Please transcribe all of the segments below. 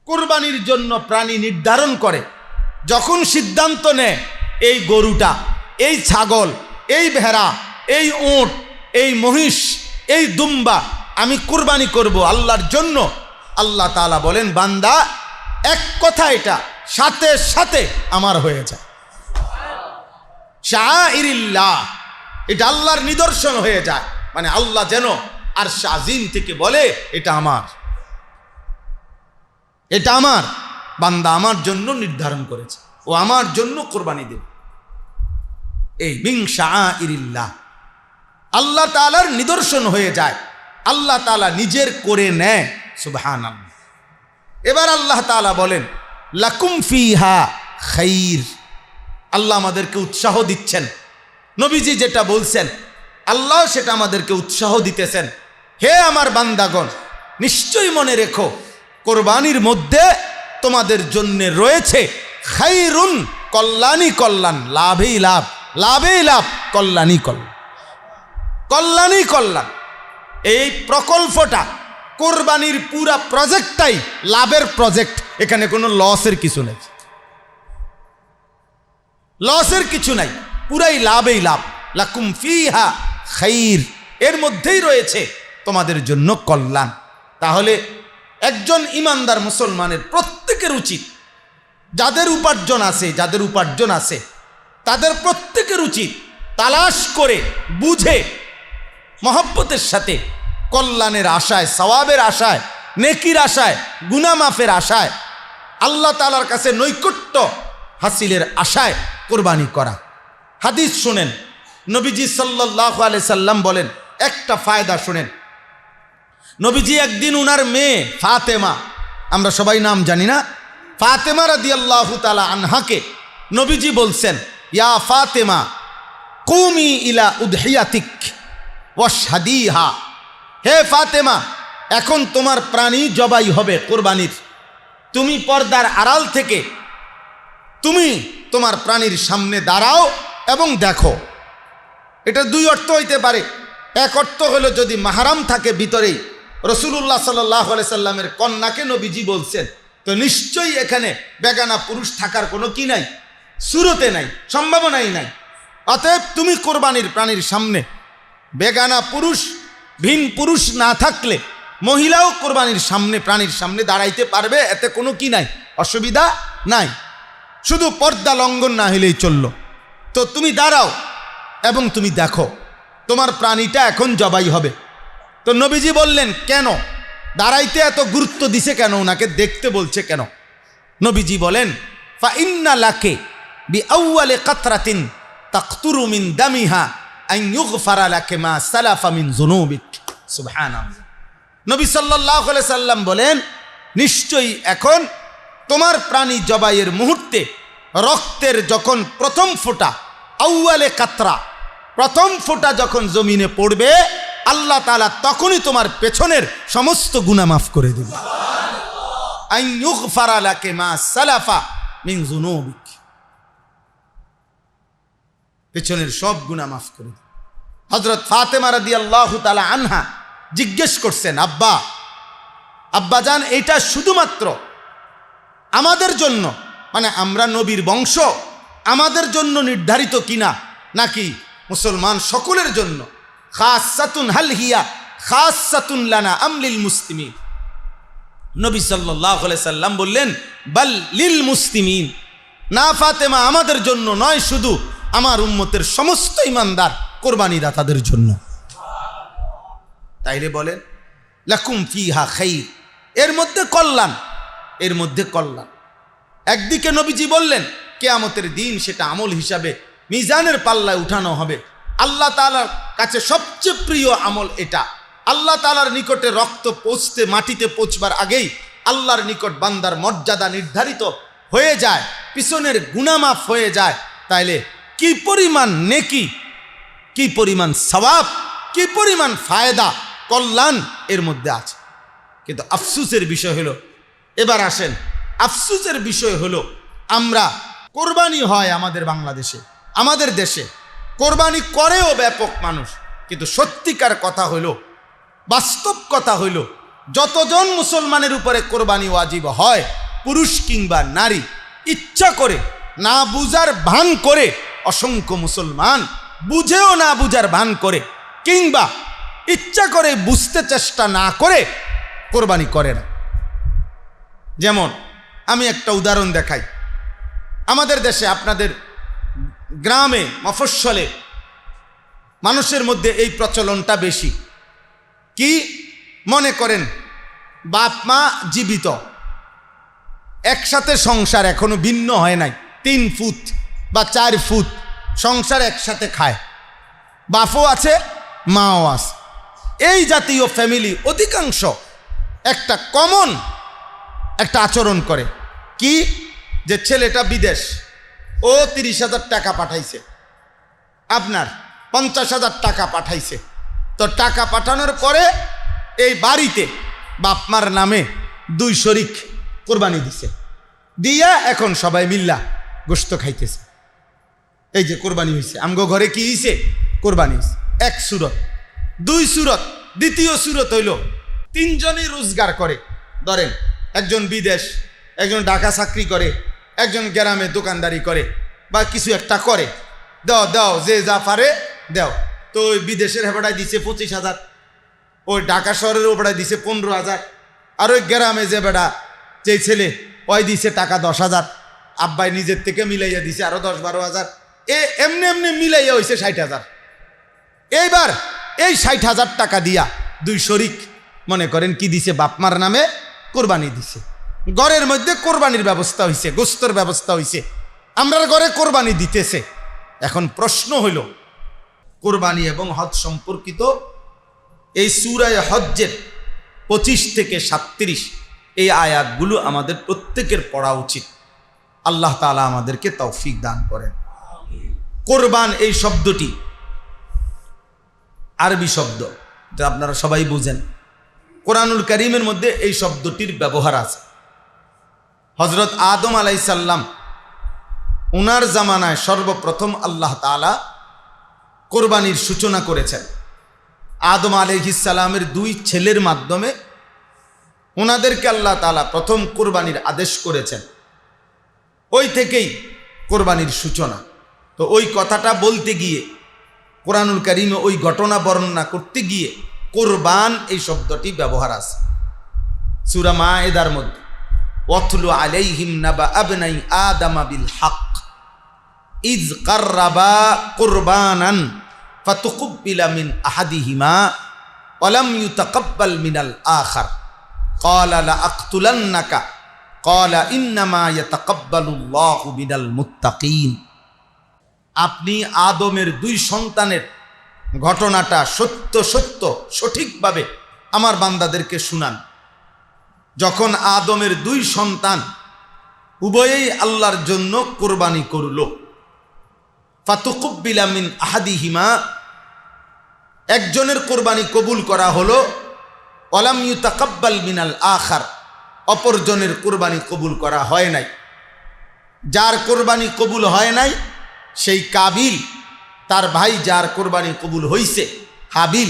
কুরবানির জন্য প্রাণী নির্ধারণ করে, যখন সিদ্ধান্ত নেয় এই গরুটা, এই ছাগল, এই ভেড়া, এই উট, এই মহিষ, এই দুম্বা আমি কুরবানি করব আল্লাহর জন্য, আল্লাহ তাআলা বলেন বান্দা এক কথা এটা সাথে সাথে আমার হয়ে যায়। শাআইরিল্লাহ, এটা আল্লাহর নিদর্শন হয়ে যায়। মানে আল্লাহ যেন আরশ আজিম থেকে বলে এটা আমার, এটা আমার বান্দা আমার জন্য নির্ধারণ করেছে, ও আমার জন্য কুরবানি দেবে। এই মিন শাআইরিল্লাহ আল্লাহ তাআলার নিদর্শন হয়ে যায়, আল্লাহ তাআলা নিজের করে নেয়। সুবহানাল্লাহ। এবার আল্লাহ তাআলা বলেন লাকুম ফিহা খাইর, আল্লাহ আমাদেরকে উৎসাহ দিচ্ছেন। নবীজি যেটা বলছেন আল্লাহ সেটা আমাদেরকে উৎসাহ দিতেছেন। হে আমার বান্দাগণ, নিশ্চয়ই মনে রেখো কোরবানির মধ্যে তোমাদের জন্য রয়েছে খাইরুন, কল্যাণী কল্যাণ, লাভেই লাভ, লাভেই লাভ, কল্যাণী কল্যাণ, কল্যাণী কল্যাণ। এই প্রকল্পটা কোরবানির পুরা প্রজেক্টটাই লাভের প্রজেক্ট, এখানে কোনো লসের কিছু নেই, লসের কিছু নাই, পুরাই লাভেই লাভ। লাকুম ফিহা খাইর, এর মধ্যেই রয়েছে তোমাদের জন্য কল্যাণ। তাহলে একজন ইমানদার মুসলমানের প্রত্যেকের উচিত, যাদের উপার্জন আছে তাদের প্রত্যেকের উচিত তালাশ করে বুঝে মহব্বতের সাথে কল্যাণের আশায়, সওয়াবের আশায়, নেকির আশায়, গুনাহ মাফের আশায়, আল্লাহ তাআলার কাছে নৈকট্য হাসিলের আশায় কোরবানি করা। হাদিস শুনেন, নবীজি সাল্লাল্লাহু আলাইহি সাল্লাম বলেন, একটা ফায়দা শুনেন। নবীজি একদিন উনার মেয়ে ফাতেমা, আমরা সবাই নাম জানি না, ফাতেমা রাদিয়াল্লাহু তাআলা আনহাকে নবীজি বলছেন, ইয়া ফাতেমা কুমি ইলা উদহিয়াতিক ওয়াশহাদিহা, হে ফাতেমা এখন তোমার প্রাণী জবাই হবে কোরবানির, তুমি পর্দার আড়াল থেকে তুমি তোমার প্রাণীর সামনে দাঁড়াও এবং দেখো। এটা দুই অর্থ হইতে পারে। এক অর্থ হলো যদি মাহরাম থাকে ভিতরেই, রাসূলুল্লাহ সাল্লাল্লাহু আলাইহি সাল্লামের কন্যাকে নবীজি বলছেন, তো নিশ্চয়ই এখানে বেগানা পুরুষ থাকার কোনো কি নাই, সুরতে নাই, সম্ভাবনাই নাই। অতএব তুমি কোরবানির প্রাণীর সামনে বেগানা পুরুষ, ভিন পুরুষ না থাকলে মহিলাও কোরবানির সামনে, প্রাণীর সামনে দাঁড়াইতে পারবে, এতে কোনো কি নাই, অসুবিধা নাই, শুধু পর্দা লঙ্ঘন না হলেই চলল। তো তুমি দাঁড়াও এবং তুমি দেখো তোমার প্রাণীটা এখন জবাই হবে। তো নবীজি বললেন কেন, দাঁড়াইতে এত গুরুত্ব দিছে কেন, ওনাকে দেখতে বলছে কেন? নবীজি বলেন ফা ইন্না লাকে বিআউয়ালি কাতরাতিন তাকতুরু মিন দামিহা আন ইউগফারা লাকে মা সালাফা মিন যুনুবিক। সুবহানাল্লাহ। নবী সাল্লাল্লাহু আলাইহি সাল্লাম বলেন, নিশ্চয়ই এখন তোমার প্রাণী জবাইয়ের মুহূর্তে রক্তের যখন প্রথম ফোঁটা, আউয়ালে কাতরা, প্রথম ফোঁটা যখন জমিনে পড়বে, আল্লাহ তাআলা তখনই তোমার পেছনের সমস্ত গুনাহ মাফ করে দিবে। আন ইউগফারা লাকে মা সালাফা মিন যুনুবিক, পেছনের সব গুনাহ মাফ করে দিবে। হযরত ফাতেমা রাদিয়াল্লাহু তাআলা আনহা জিজ্ঞেস করছেন, আব্বাজান এটা শুধুমাত্র আমাদের জন্য, মানে আমরা নবীর বংশ, আমাদের জন্য নির্ধারিত কিনা, নাকি মুসলমান সকলের জন্য? খাসাতুন হাল হিয়া খাসাতুন লানা আম লিল মুসলিমিন? নবী সাল্লাল্লাহু আলাইহি সাল্লাম বললেন বাল লিল মুসলিমিন, না ফাতেমা আমাদের জন্য নয়, শুধু আমার উম্মতের সমস্ত ইমানদার কোরবানি দাতাদের জন্য। তাইলে বলেন লাকুম ফিহা খাইর, এর মধ্যে কল্যাণ, এর মধ্যে কল্যাণ। একদিকে নবীজি বললেন কিয়ামতের দিন সেটা আমল হিসাবে মিজানের পাল্লায় উঠানো হবে, আল্লাহ তাআলার কাছে সবচেয়ে প্রিয় আমল এটা। আল্লাহ তাআলার নিকটে রক্ত পৌঁছতে, মাটিতে পৌঁছবার আগেই আল্লাহর নিকট বান্দার মর্যাদা নির্ধারিত হয়ে যায়, পিছনের গুনাহ মাফ হয়ে যায়। তাইলে কি পরিমাণ নেকি, কি পরিমাণ সওয়াব, কি পরিমাণ ফায়দা, কল্যাণ এর মধ্যে আছে। কিন্তু আফসোসের বিষয় হলো, এবার আসেন, আফসোসের বিষয় হলো আমরা কোরবানি হয় আমাদের বাংলাদেশে, আমাদের দেশে কোরবানি করেও ব্যাপক মানুষ, কিন্তু সত্যিকার কথা হইল, বাস্তব কথা হইল যতজন মুসলমানের উপরে কোরবানি ওয়াজিব হয়, পুরুষ কিংবা নারী, ইচ্ছা করে না বুঝার ভান করে অসংখ্য মুসলমান বুঝেও না বুঝার ভান করে কিংবা ইচ্ছা করে বুঝতে চেষ্টা না করে কোরবানি করে না। যেমন আমি একটা উদাহরণ দেখাই। আমাদের দেশে, আপনাদের গ্রামে, মফস্বলে মানুষের মধ্যে এই প্রচলনটা বেশি। কি মনে করেন, বাপ মা জীবিত, একসাথে সংসার এখনো ভিন্ন হয় নাই, 3 ফুট বা 4 ফুট সংসার একসাথে খায়, বাপও আছে মাও আছে। এই জাতীয় ফ্যামিলি অধিকাংশ একটা কমন একটা আচরণ করে। কি, যে ছেলেটা বিদেশ, ও 30,000 টাকা পাঠাইছে, আপনার 50,000 টাকা পাঠাইছে। তো টাকা পাঠানোর পরে এই বাড়িতে বাপমার নামে 2 শরিক কোরবানি দিছে, দিয়া এখন সবাই মিল্লা গোশত খাইতেছে। এই যে কোরবানি হয়েছে, আমগো ঘরে কি হয়েছে? কোরবানি হয়েছে। 1 সুরত। 2 সুরত। দ্বিতীয় সুরত হইল 3 জনই রোজগার করে। ধরেন একজন বিদেশ, একজন ঢাকা চাকরি করে, একজন গ্রামে দোকানদারি করে বা কিছু একটা করে। দাও দাও, যে যা পারে দাও। তো ওই বিদেশের হেবাটায় দিছে 25,000, ওই ঢাকা শহরের ওপরায় দিছে 15,000, আর ওই গ্রামে যে বেড়া, যে ছেলে, ওই দিছে টাকা 10,000, আব্বাই নিজের থেকে মিলাইয়া দিছে আরো 10-12,000। এমনি এমনি মিলাইয়া হয়েছে 60,000। এইবার এই 60,000 টাকা দিয়া 2 শরিক মনে করেন কি দিছে, বাপমার নামে কোরবানি দিছে। ঘরের মধ্যে কোরবানির ব্যবস্থা হয়েছে, গোস্তর ব্যবস্থা হয়েছে, আমরার ঘরে কোরবানি দিতেছে। এখন প্রশ্ন হইল, কোরবানি এবং হজ সম্পর্কিত এই সূরা হজ্জের 25 থেকে 37 এই আয়াতগুলো আমাদের প্রত্যেকের পড়া উচিত। আল্লাহ তাআলা আমাদেরকে তৌফিক দান করেন। কোরবান এই শব্দটি আরবি শব্দ, যা আপনারা সবাই বুঝেন। কোরআনুল কারীমের মধ্যে এই শব্দটির ব্যবহার আছে। হযরত আদম আলাইহিস সালাম, ওনার জামানায় সর্বপ্রথম আল্লাহ তাআলা কোরবানির সূচনা করেছেন। আদম আলাইহিস সালামের 2 ছেলের মাধ্যমে ওনাদেরকে আল্লাহ তাআলা প্রথম কোরবানির আদেশ করেছেন। ওই থেকেই কোরবানির সূচনা। তো ওই কথাটা বলতে গিয়ে, কোরআনুল কারীমে ওই ঘটনা বর্ণনা করতে গিয়ে কোরবান এই শব্দটি ব্যবহার আছে। সূরা মায়েদার মধ্যে, ওয়াতলু আলাইহিম নাবা আবনাই আদামা বিল হক ইজ কাররাবা কুরবানান ফাতুকুব্বিলা মিন আহাদিহিমা ওয়া লাম ইউতাকাব্বাল মিনাল আখার ক্বালা লা আকতুলান্নাকা ক্বালা ইন্নামা ইয়াতাকাব্বালুল্লাহু মিনাল মুত্তাকিন। আপনি আদমের 2 সন্তানের ঘটনাটা সত্য সত্য সঠিকভাবে আমার বান্দাদেরকে শুনান। যখন আদমের 2 সন্তান উভয়েই আল্লাহর জন্য কোরবানি করল, ফাতুকুব্বিলা মিন আহাদিহিমা, একজনের কোরবানি কবুল করা হলো, ওয়ালাম ইউতাকাব্বাল মিনাল আখার, অপরজনের কোরবানি কবুল করা হয় নাই। যার কোরবানি কবুল হয় নাই সেই কাবিল, তার ভাই যার কোরবানি কবুল হইছে হাবিল,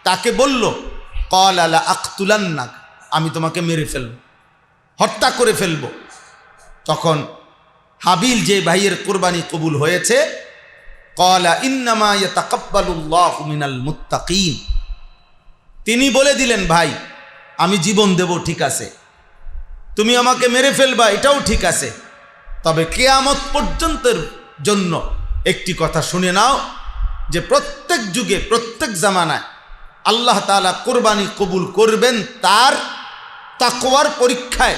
তাকে বলল ক্বালা লা আকতুলান্নাক, আমি তোমাকে মেরে ফেলব, হত্যা করে ফেলব। তখন হাবিল, যে ভাইয়ের কোরবানি কবুল হয়েছে, ক্বালা ইন্নামা ইয়াতাকাব্বালুল্লাহু মিনাল মুত্তাকিন, তিনি বলে দিলেন, ভাই আমি জীবন দেব, ঠিক আছে, তুমি আমাকে মেরে ফেলবা, এটাও ঠিক আছে, তবে কিয়ামত পর্যন্তের জন্য একটি কথা শুনে নাও, যে প্রত্যেক যুগে প্রত্যেক জামানায় আল্লাহ তাআলা কোরবানি কবুল করবেন তার তাকওয়ার পরীক্ষায়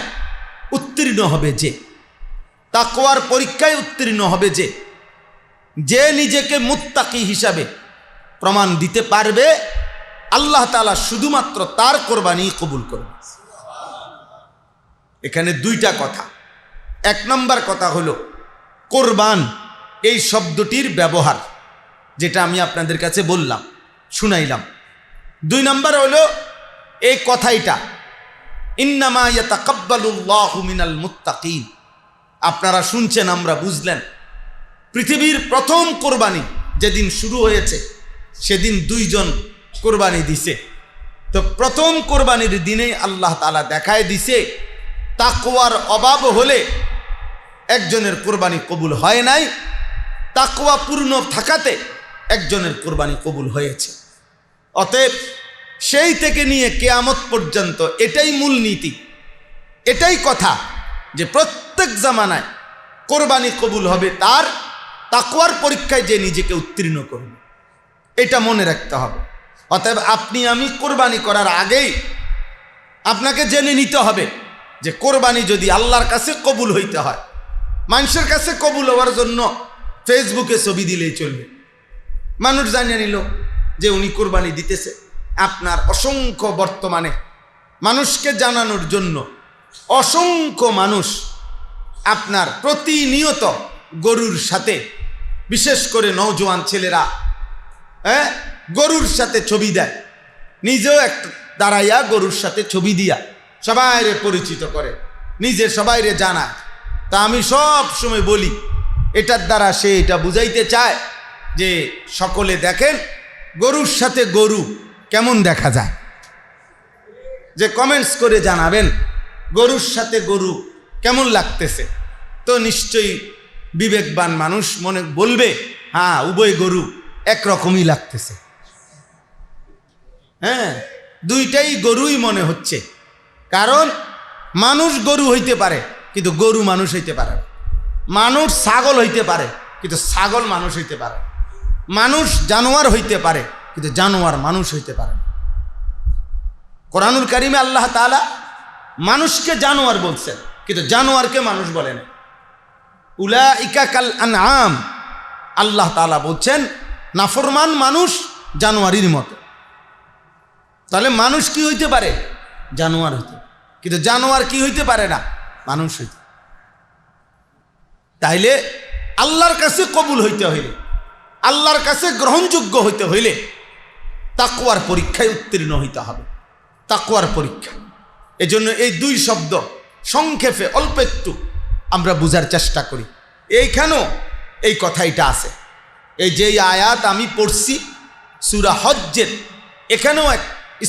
উত্তীর্ণ হবে। যে তাকওয়ার পরীক্ষায় উত্তীর্ণ হবে, যে নিজেকে মুত্তাকি হিসাবে প্রমাণ দিতে পারবে, আল্লাহ তাআলা শুধুমাত্র তার কোরবানি কবুল করবে। এখানে 2টা কথা। 1 নম্বর কথা হলো কোরবান এই শব্দটির ব্যবহার, যেটা আমি আপনাদের কাছে বললাম, শুনাইলাম। 2 নম্বর হলো এই কথাইটা, ইন্নামা ইয়াতাকাব্বালুল্লাহু মিনাল মুত্তাকিন। আপনারা শুনছেন, আমরা বুঝলেন। পৃথিবীর প্রথম কোরবানি যেদিন শুরু হয়েছে, সেদিন 2 জন কোরবানি দিছে। তো প্রথম কোরবানির দিনেই আল্লাহ তাআলা দেখায় দিছে তাকওয়ার অভাব হলে একজনের কোরবানি কবুল হয় নাই, তাকওয়া পূর্ণ থাকাতে একজনের কোরবানি কবুল হয়েছে। অতএব সেই থেকে নিয়ে কিয়ামত পর্যন্ত এটাই মূলনীতি, এটাই কথা যে প্রত্যেক জামানায় কোরবানি কবুল হবে তার তাকওয়ার পরীক্ষায় যে নিজেকে উত্তীর্ণ করবে, এটা মনে রাখতে হবে। অতএব আপনি আমি কোরবানি করার আগেই আপনাকে জেনে নিতে হবে যে কোরবানি যদি আল্লাহর কাছে কবুল হইতে হয়, মানুষের কাছে কবুল হওয়ার জন্য ফেসবুকে ছবি দিলেই চলবে, মানুষ জানিয়ে নিল যে উনি কোরবানি দিতেছে। আপনার অসংখ্য বর্তমানে মানুষকে জানানোর জন্য অসংখ্য মানুষ আপনার প্রতিনিয়ত গরুর সাথে, বিশেষ করে নওজোয়ান ছেলেরা গরুর সাথে ছবি দেয়, নিজেও একটা দাঁড়াইয়া গরুর সাথে ছবি দিয়া সবাইরে পরিচিত করে, নিজে সবাইরে জানায়। তা আমি সব সময় বলি এটার দ্বারা সে এটা বুঝাইতে চায় যে সকলে দেখেন গরুর সাথে গরু কেমন দেখা যায়, যে কমেন্টস করে জানাবেন গরুর সাথে গরু কেমন লাগতেছে। তো নিশ্চয়ই বিবেকবান মানুষ মনে বলবে হ্যাঁ উভয় গরু একরকমই লাগতেছে, হ্যাঁ দুইটাই গরুই মনে হচ্ছে। কারণ মানুষ গরু হইতে পারে কিন্তু গরু মানুষ হইতে পারে না, মানুষ ছাগল হইতে পারে কিন্তু ছাগল মানুষ হইতে পারে, মানুষ জানোয়ার হইতে পারে কিন্তু জানোয়ার মানুষ হইতে পারে না। কোরআনুল কারিমে আল্লাহ তাআলা মানুষকে জানোয়ার বলছেন কিন্তু জানোয়ারকে মানুষ বলেন। উলাইকা কাল আনআম, আল্লাহ তাআলা বলছেন নাফরমান মানুষ জানোয়ারির মতো। তাহলে মানুষ কি হইতে পারে? জানোয়ার হইতে, কিন্তু জানোয়ার কি হইতে পারে না? মানুষ হইতে। তাইলে আল্লাহর কাছে কবুল হইতে হইলে, আল্লাহর কাছে গ্রহণযোগ্য হইতে হইলে তাকওয়ার পরীক্ষায় উত্তীর্ণ হইতে হবে, তাকওয়ার পরীক্ষা। এজন্য এই দুই শব্দ সংক্ষেপে অল্প একটু আমরা বুঝার চেষ্টা করি। এইখানেও এই কথাইটা আছে, এই যে আয়াত আমি পড়ছি সূরা হজ্জের, এখানেও এক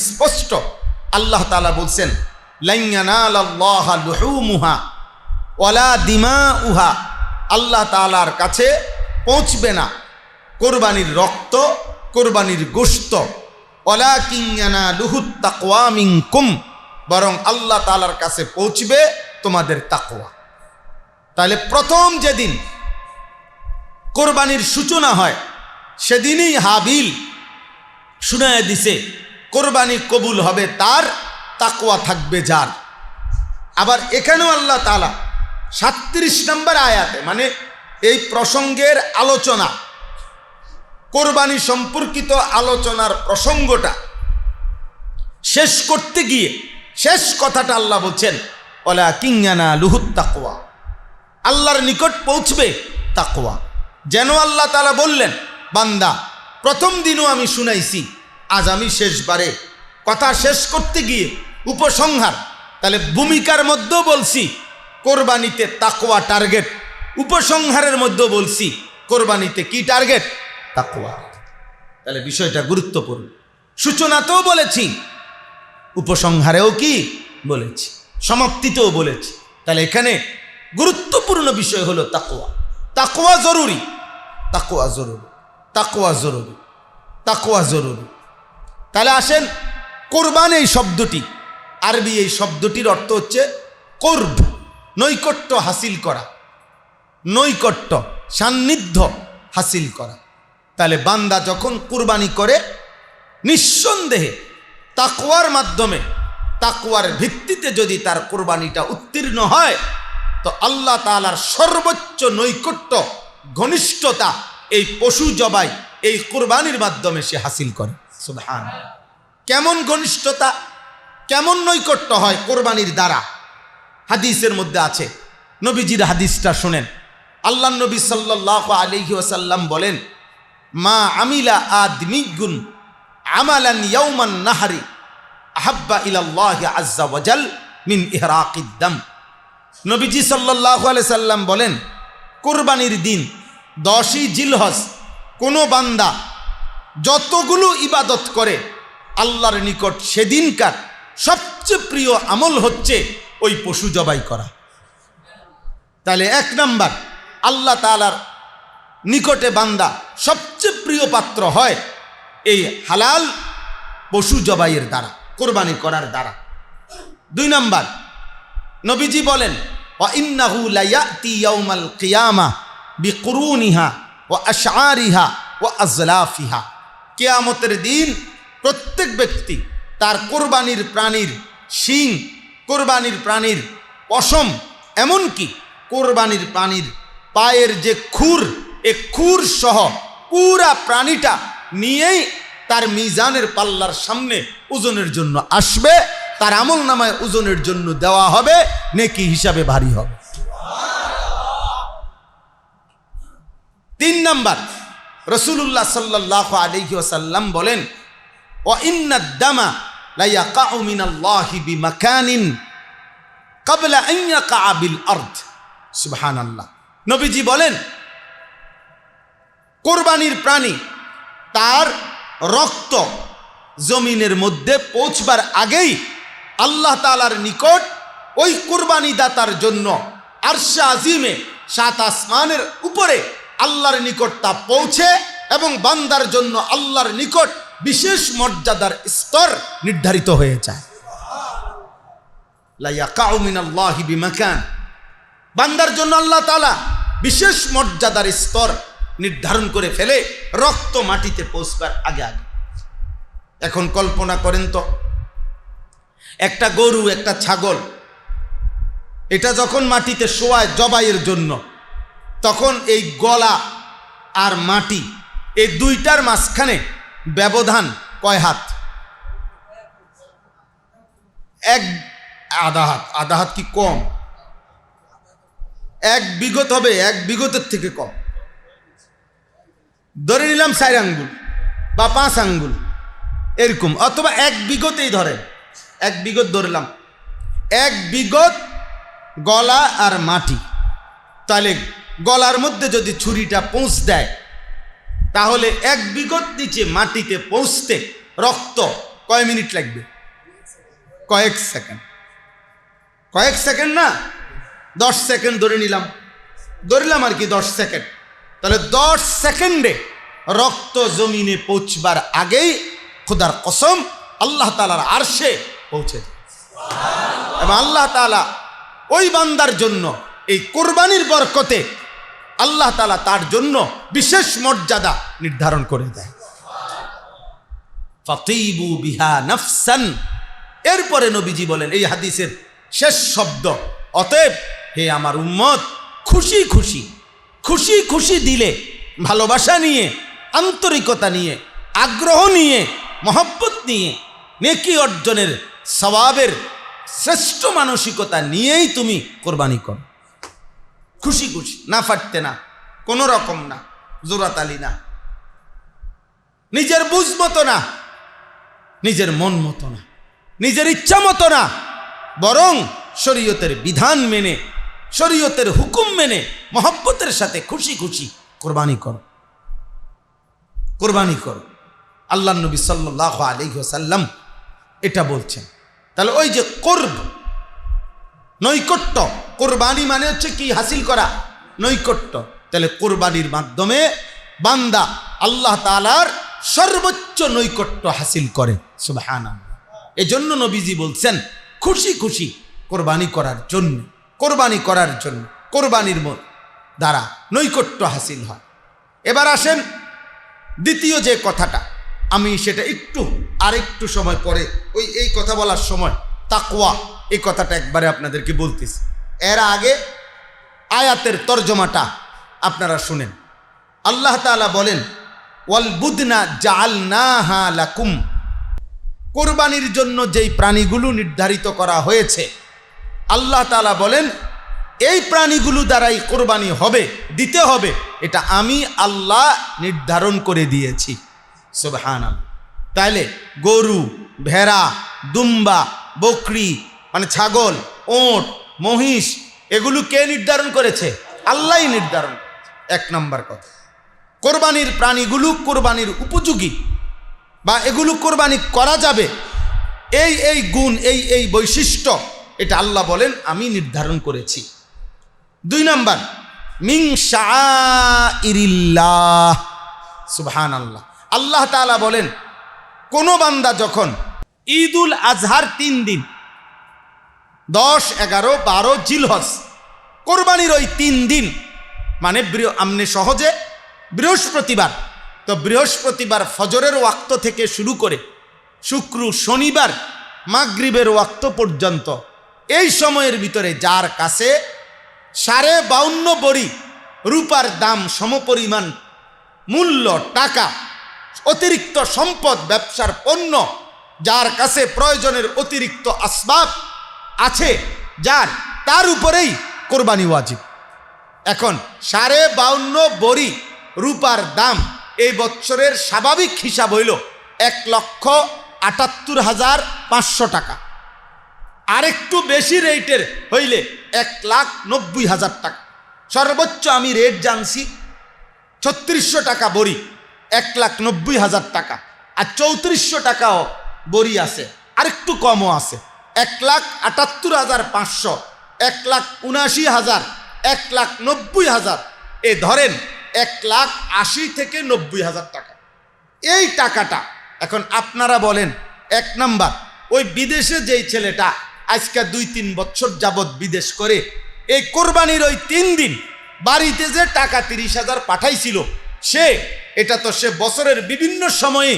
স্পষ্ট আল্লাহ তাআলা বলছেন লান ইয়ানালাল্লাহা লুহুমুহা ওয়ালা দিমাউহা, আল্লাহ তাআলার কাছে পৌঁছবে না কোরবানির রক্ত, কোরবানির গোশত, ওয়ালাকিন ইয়ানালুহুত তাকওয়া মিনকুম, বরং আল্লাহ তাআলার কাছে পৌঁছবে তোমাদের তাকওয়া। তাহলে প্রথম যেদিন কোরবানির সূচনা হয় সেদিনই হাবিল শুনায় দিছে কোরবানি কবুল হবে তার, তাকওয়া থাকবে যার। আবার এখানেও আল্লাহ তাআলা 37 নম্বর আয়াতে, মানে এই প্রসঙ্গের আলোচনা, কোরবানি সম্পর্কিত আলোচনার প্রসঙ্গটা শেষ করতে গিয়ে শেষ কথাটা আল্লাহ বলছেন ওয়ালাকিন ইয়ানালুহুত তাকওয়া, আল্লাহর নিকট পৌঁছবে তাকওয়া। যেন আল্লাহ তাআলা বললেন বান্দা প্রথম দিনও আমি শুনাইছি, আজ আমি শেষবারে কথা শেষ করতে গিয়ে উপসংহার। তাহলে ভূমিকার মধ্যেও বলছি কোরবানিতে তাকওয়া টার্গেট, উপসংহারের মধ্যেও বলছি কোরবানিতে কি টার্গেট? তাকওয়া। তাহলে বিষয়টা গুরুত্বপূর্ণ। সূচনাতেও বলেছি, উপসংহারেও কি বলেছি, সমাপ্তিতেও বলেছি। তাহলে এখানে গুরুত্বপূর্ণ বিষয় হলো তাকওয়া। তাকওয়া জরুরি, তাকওয়া জরুরি, তাকওয়া জরুরি, তাকওয়া জরুরি। তাহলে আসেন কোরবান এই শব্দটি, আরবি এই শব্দটির অর্থ হচ্ছে কুরব, নৈকট্য হাসিল করা, নৈকট্য সান্নিধ্য হাসিল করা। তাহলে বান্দা যখন কুরবানি করে নিঃসন্দেহে তাকওয়ার মাধ্যমে, তাকওয়ার ভিত্তিতে যদি তার কুরবানিটা উত্তীর্ণ হয় তো আল্লাহ তাআলার সর্বোচ্চ নৈকট্য ঘনিষ্ঠতা এই পশু জবাই, এই কুরবানির মাধ্যমে সে হাসিল করে। সুবহানাল্লাহ। কেমন ঘনিষ্ঠতা, কেমন নৈকট্য হয় কোরবানির দ্বারা? হাদিসের মধ্যে আছে, নবীজির হাদিসটা শুনেন। আল্লাহ নবী সাল্লাল্লাহু আলাইহি ওয়াসাল্লাম বলেন মা আমিলা আদমিগুন আমালান ইয়াউমান নাহরি আহাব্বা ইলাল্লাহি আযজা ওয়াজাল মিন ইহরাকিদ দাম। নবীজি সাল্লাল্লাহু আলাইহি সাল্লাম বলেন কুরবানির দিন 10ই জিলহজ কোনো বান্দা যতগুলো ইবাদত করে আল্লাহর নিকট সেদিনকার সবচেয়ে প্রিয় আমল হচ্ছে ওই পশু জবাই করা। তাহলে 1 নাম্বার, আল্লাহ তাআলার নিকটে বান্দা সবচেয়ে প্রিয় পাত্র হয় এই হালাল পশু জবাইয়ের দ্বারা, কোরবানি করার দ্বারা। 2 নাম্বার, নবীজি বলেন ওয়া ইন্নাহু লা ইয়াতি ইয়াউমাল কিয়ামা বিকুরুনিহা ওয়া আশআরিহা ওয়া আজলাফিহা। কিয়ামতের দিন প্রত্যেক ব্যক্তি তার কোরবানির প্রাণীর শিং, কোরবানির প্রাণীর পশম, এমনকি কোরবানির প্রাণীর পায়ের যে খুর, এ খুর সহ পুরা প্রাণীটা নিয়েই তার মিজানের পাল্লার সামনে ওজনের জন্য আসবে, তার আমল নামায় ওজনের জন্য দেওয়া হবে, নেকি হিসাবে ভারী হবে। 3 নাম্বার, রাসূলুল্লাহ সাল্লাল্লাহু আলাইহি ওয়াসাল্লাম বলেন ওয়া ইন্নাদ দামা লা ইয়াকাউ মিনাল্লাহি বিমাকানিন ক্বাবলা আন ইয়াকা বিল আরদ। সুবহানাল্লাহ। নবীজি বলেন কোরবানির প্রাণী তার রক্ত জমিনের মধ্যে পৌঁছবার আগেই আল্লাহ তাআলার নিকট ওই কোরবানি দাতার জন্য আরশে আজিমে 7 আসমানের উপরে আল্লাহর নিকট তা পৌঁছে এবং বান্দার জন্য আল্লাহর নিকট বিশেষ মর্যাদার স্তর নির্ধারিত হয়ে যায়। লা ইয়াকাউ মিনাল্লাহি বিমাকান, বান্দার জন্য আল্লাহ তাআলা বিশেষ মর্যাদার স্তর নির্ধারণ করে ফেলে রক্ত মাটিতে পৌঁছবার আগে আগে। এখন কল্পনা করেন তো, একটা গরু, একটা ছাগল, এটা যখন মাটিতে শোয়ায় জবাইয়ের জন্য, তখন এই গলা আর মাটি এই দুইটার মাঝখানে ব্যবধান কয় হাত? আধা হাত। আধা হাত কি কম? 1 বিঘত হবে, 1 বিঘতের থেকে কম। ধরে নিলাম 4 আঙ্গুল বা 5 আঙ্গুল এরকম, অথবা 1 বিঘতেই ধরেন, 1 বিঘত ধরলাম, 1 বিঘত গলা আর মাটি। তাহলে গলার মধ্যে যদি ছুরিটা পৌঁছ দেয়, তাহলে 1 বিঘত নিচে মাটিতে পৌঁছতে রক্ত কয় মিনিট লাগবে? কয়েক সেকেন্ড। কয়েক সেকেন্ড না, 10 সেকেন্ড ধরলাম আর কি, 10 সেকেন্ড। তাহলে 10 সেকেন্ডে রক্ত জমিনে পৌঁছবার আগেই খোদার কসম আল্লাহ তাআলার আরশে পৌঁছে যায়। এবং আল্লাহ তাআলা ওই বান্দার জন্য এই কোরবানির বরকতে আল্লাহ তাআলা তার জন্য বিশেষ মর্যাদা নির্ধারণ করে দেয়। ফাতিবু বিহা নাফসান। এরপরে নবীজি বলেন, এই হাদিসের শেষ শব্দ, অতএব হে আমার উম্মত, খুশি খুশি খুশি খুশি দিলে, ভালোবাসা নিয়ে, আন্তরিকতা নিয়ে, আগ্রহ নিয়ে, মহব্বত নিয়ে, নেকি অর্জনের সওয়াবের শ্রেষ্ঠ মানসিকতা নিয়েই তুমি কোরবানি করো। খুশি খুশি, না ফাটতে না, কোনো রকম না, জোরাতালি না, নিজের বুঝ মতো না, নিজের মন মতো না, নিজের ইচ্ছা মতো না, বরং শরীয়তের বিধান মেনে, শরীয়তের হুকুম মেনে মহব্বতের সাথে খুশি খুশি কোরবানি করো। কোরবানি করো। আল্লাহর নবী সাল্লাল্লাহু আলাইহি ওয়াসাল্লাম এটা বলছেন। তাহলে ওই যে কোরব, নৈকট্য, কোরবানি মানে হচ্ছে কি? হাসিল করা, নৈকট্য। তাহলে কোরবানির মাধ্যমে বান্দা আল্লাহ তাআলার সর্বোচ্চ নৈকট্য হাসিল করে। সুবহানাল্লাহ। এজন্য নবীজি বলছেন খুশি খুশি কোরবানি করার জন্য, কোরবানি করার জন্য, কোরবানির দ্বারা নৈকট্য হাসিল হয়। এবার আসেন দ্বিতীয় যে কথাটা, আমি সেটা আরেকটু সময় পরে এই কথা বলার সময় তাকওয়া, এই কথাটা একবারে আপনাদেরকে বলতেছি। এর আগে আয়াতের তরজমাটা আপনারা শুনেন। আল্লাহ তাআলা বলেন ওয়াল বুদনা জাআলনাহা লাকুম, কোরবানির জন্য যেই প্রাণীগুলো নির্ধারিত করা হয়েছে, আল্লাহ তাআলা বলেন এই প্রাণীগুলো দ্বারাই কোরবানি হবে, দিতে হবে, এটা আমি আল্লাহ নির্ধারণ করে দিয়েছি। সুবহানাল্লাহ। তাইলে গরু, ভেড়া, দুম্বা, বকরি মানে ছাগল, ওট, মহিষ, এগুলো কে নির্ধারণ করেছে? আল্লাহই নির্ধারণ করেছে। 1 নম্বর কথা, কোরবানির প্রাণীগুলো কোরবানির উপযোগী বা এগুলো কোরবানি করা যাবে, এই গুণ, এই বৈশিষ্ট্য, এটা আল্লাহ বলেন আমি নির্ধারণ করেছি। 2 নাম্বার, মিন শাআইরিল্লাহ, সুবহানাল্লাহ। আল্লাহ তাআলা বলেন কোন বান্দা যখন ঈদুল আজহার 3 দিন 10, 11, 12 জিলহজ, কোরবানির ওই 3 দিন, মানে আমনে সহজে বৃহস্পতিবার, তো বৃহস্পতিবার ফজরের ওয়াক্ত থেকে শুরু করে শুক্র শনিবার মাগরিবের ওয়াক্ত পর্যন্ত এই সময়ের ভিতরে যার কাছে 52.5 বড়ি রূপার দাম সমপরিমাণ মূল্য টাকা, অতিরিক্ত সম্পদ, ব্যবসার পণ্য, যার কাছে প্রয়োজনের অতিরিক্ত আসবাব আছে, তার উপরেই কোরবানি ওয়াজিব। এখন 52.5 বড়ি রূপার দাম এই বছরের স্বাভাবিক হিসাব হইল 1,78,500 টাকা, আর একটু বেশি রেটের হইলে 1,90,000 টাকা। সর্বোচ্চ আমি রেট জানছি 3600 টাকা বড়ি, 1,90,000 টাকা। আর 3400 টাকাও বড়ি আছে, আর একটু কমও আছে, 1,78,500, 1,79,000, 1,90,000, এ ধরেন 1,80,000 থেকে 90,000 টাকা। এই টাকাটা এখন আপনারা বলেন, 1 নাম্বার, ওই বিদেশে যেই ছেলেটা আজকে 2-3 বছর যাবৎ বিদেশ করে এই কোরবানির ওই 3 দিন বাড়িতে যে টাকা 30,000 পাঠাইছিল, সে বছরের বিভিন্ন সময়ে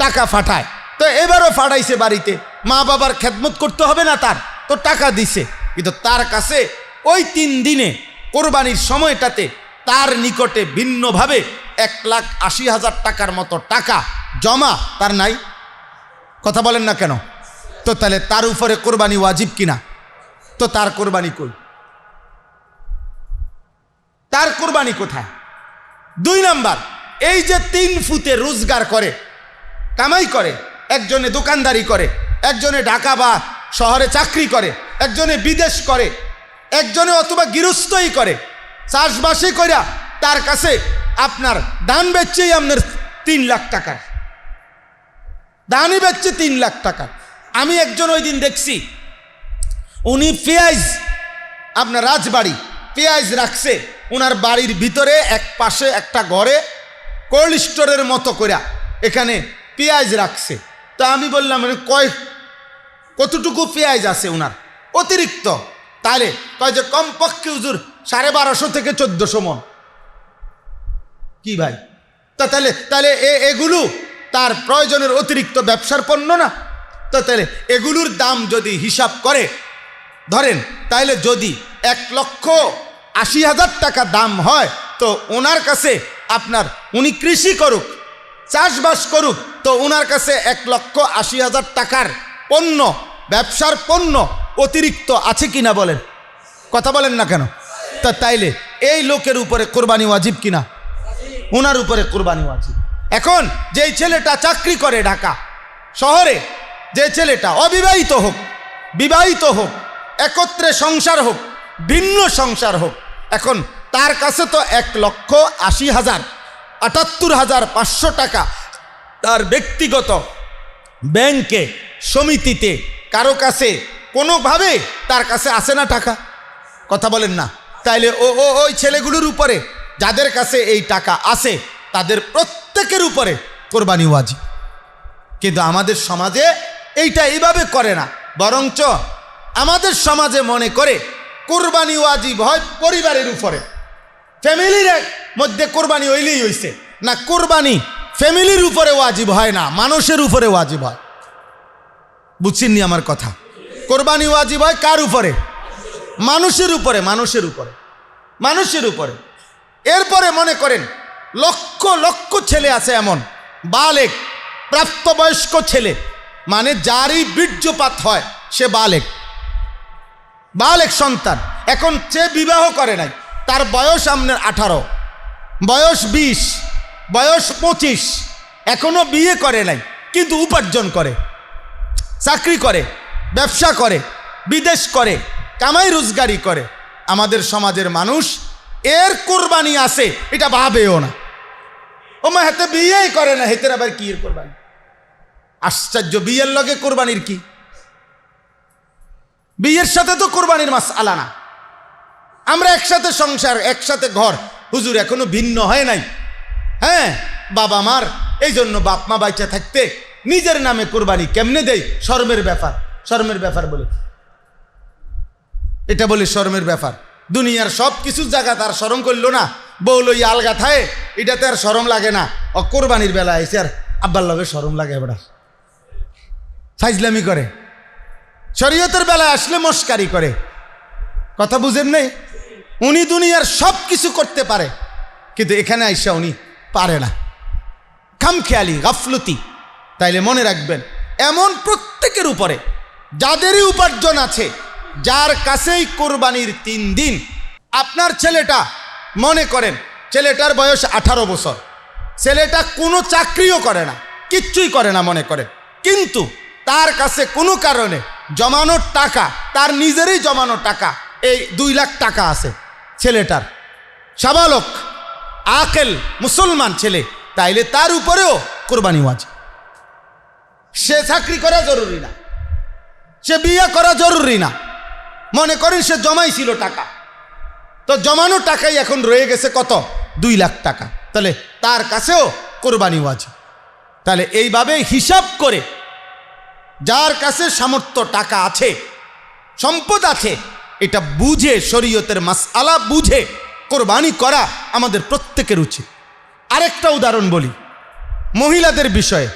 টাকা পাঠায়, তো এবারও পাঠাইছে বাড়িতে, মা বাবার খেদমত করতে হবে না, তার তো টাকা দিছে, কিন্তু তার কাছে ওই 3 দিনে কোরবানির সময়টাতে তার নিকটে ভিন্নভাবে 1,80,000 টাকার মতো টাকা জমা তার নাই। কথা বলেন না কেন? তো তাহলে তার উপরে কোরবানি ওয়াজিব কিনা? তো তার কোরবানি কই? তার কোরবানি কোথায়? 2 নাম্বার, এই যে 3 ফুটে রোজগার করে, কামাই করে, একজনে দোকানদারি করে, একজনে ঢাকা বা শহরে চাকরি করে, একজনে বিদেশ করে, একজনে অথবা গৃহস্থই করে, চাষবাসই করিয়া তার কাছে আপনার ধান বেচছেই আপনার 3 লাখ টাকার ধানই বেচছে 3 লাখ টাকার। আমি একজন ওই দিন দেখছি, উনি পেঁয়াজ, আপনার রাজবাড়ি পেঁয়াজ রাখছে ওনার বাড়ির ভিতরে, এক পাশে একটা ঘরে কোল্ড স্টোরের মতো করে এখানে পেঁয়াজ রাখছে। তো আমি বললাম কতটুকু পেঁয়াজ আছে ওনার অতিরিক্ত? তাহলে কয় যে কমপক্ষে হুজুর 1250 থেকে 1400 মন। কি ভাই, তাহলে এগুলো তার প্রয়োজনের অতিরিক্ত ব্যবসার পণ্য না? তো তাহলে এগুলোর দাম যদি হিসাব করে ধরেন, তাহলে যদি 1,80,000 টাকা দাম হয়, তো ওনার কাছে আপনার, উনি কৃষি করুক, চাষবাস করুক, তো ওনার কাছে 1,80,000 টাকার পণ্য, ব্যবসার পণ্য অতিরিক্ত আছে কিনা বলেন? কথা বলেন না কেন? তা তাইলে এই লোকের উপরে কোরবানি ওয়াজিব কিনা? ওনার উপরে কোরবানি ওয়াজিব। এখন যেই ছেলেটা চাকরি করে ঢাকা শহরে, যে ছেলেটা অবিবাহিত হোক, বিবাহিত হোক, একত্রে সংসার হোক, ভিন্ন সংসার হোক, এখন তার কাছে তো 1,80,000, 78,500 টাকা তার ব্যক্তিগত ব্যাংকে, সমিতিতে, কারো কাছে কোনোভাবে তার কাছে আসে না টাকা। কথা বলেন না? তাইলে ওই ছেলেগুলোর উপরে যাদের কাছে এই টাকা আছে, তাদের প্রত্যেকের উপরে কোরবানি ওয়াজিব। কিন্তু আমাদের সমাজে এইটা এইভাবে করে না, বরঞ্চ আমাদের সমাজে মনে করে কোরবানি ওয়াজিব হয় পরিবারের উপরে, ফ্যামিলির মধ্যে কোরবানি হইলেই হইছে না। কোরবানি ফ্যামিলির উপরে ওয়াজিব হয় না, মানুষের উপরে ওয়াজিব হয়। বুঝছেননি আমার কথা? কোরবানি ওয়াজিব হয় কার উপরে? মানুষের উপরে, মানুষের উপরে, মানুষের উপরে। এরপরে মনে করেন লক্ষ লক্ষ ছেলে আছে এমন, বালেক, প্রাপ্তবয়স্ক ছেলে, মানে যারই বীর্যপাত হয় সে বালেক সন্তান। এখন সে বিবাহ করে নাই, তার বয়স আপনার 18, বয়স 20, বয়স 25, এখনো বিয়ে করে নাই, কিন্তু উপার্জন করে, চাকরি করে, ব্যবসা করে, বিদেশ করে, কামাই রোজগারি করে। আমাদের সমাজের মানুষ এর কোরবানি আছে এটা ভাবেও না। ও মা, হেতে বিয়েই করে না, হেতের আবার কি এর কোরবানি? আশ্চর্য, বিয়ের লগে কোরবানির কি? বিয়ের সাথে তো কোরবানির মাসআলা না। আমরা একসাথে সংসার, একসাথে ঘর, হুজুর এখনো ভিন্ন হয় নাই। হ্যাঁ, বাবা মার, এই জন্য বাপ মা বাইচা থাকতে নিজের নামে কোরবানি কেমনে দেয়? শরমের ব্যাপার, শরমের ব্যাপার বলে এটা বলে শরমের ব্যাপার। দুনিয়ার সব কিছু জায়গা তার শরম করলো না, বউ লই আলগা থায়, এটাতে আর শরম লাগে না। ও কোরবানির বেলা আইসে আর আব্বার লগে শরম লাগে, এবার ফাইজলামি করে। শরীয়তের বেলায় আসলে মস্কারি করে। কথা বুঝেন নাই? উনি দুনিয়ার সব কিছু করতে পারে, কিন্তু এখানে আইসা উনি পারে না। খামখেয়ালি, গাফলতি। তাইলে মনে রাখবেন, এমন প্রত্যেকের উপরে যাদেরই উপার্জন আছে, যার কাছেই কোরবানির 3 দিন। আপনার ছেলেটা, মনে করেন ছেলেটার বয়স 18 বছর, ছেলেটা কোনো চাকরিও করে না, কিচ্ছুই করে না মনে করেন, কিন্তু তার কাছে কোনো কারণে জমানোর টাকা, তার নিজেরই জমানো টাকা, এই 2 লাখ টাকা আছে ছেলেটার, সাবালক আকেল মুসলমান ছেলে, তাইলে তার উপরেও কোরবানি ওয়াজিব। সে চাকরি করা জরুরি না, সে বিয়ে করা জরুরি না। মনে করেন সে জমাইছিল টাকা, তো জমানো টাকাই এখন রয়ে গেছে কত? 2 লাখ টাকা, তাহলে তার কাছেও কোরবানি ওয়াজিব। তাহলে এইভাবে হিসাব করে যার কাছে সামর্থ্য টাকা আছে, সম্পদ আছে, এটা বুঝে, শরীয়তের মাসআলা বুঝে কোরবানি করা আমাদের প্রত্যেকের উচিত। আরেকটা উদাহরণ বলি মহিলাদের বিষয়ে।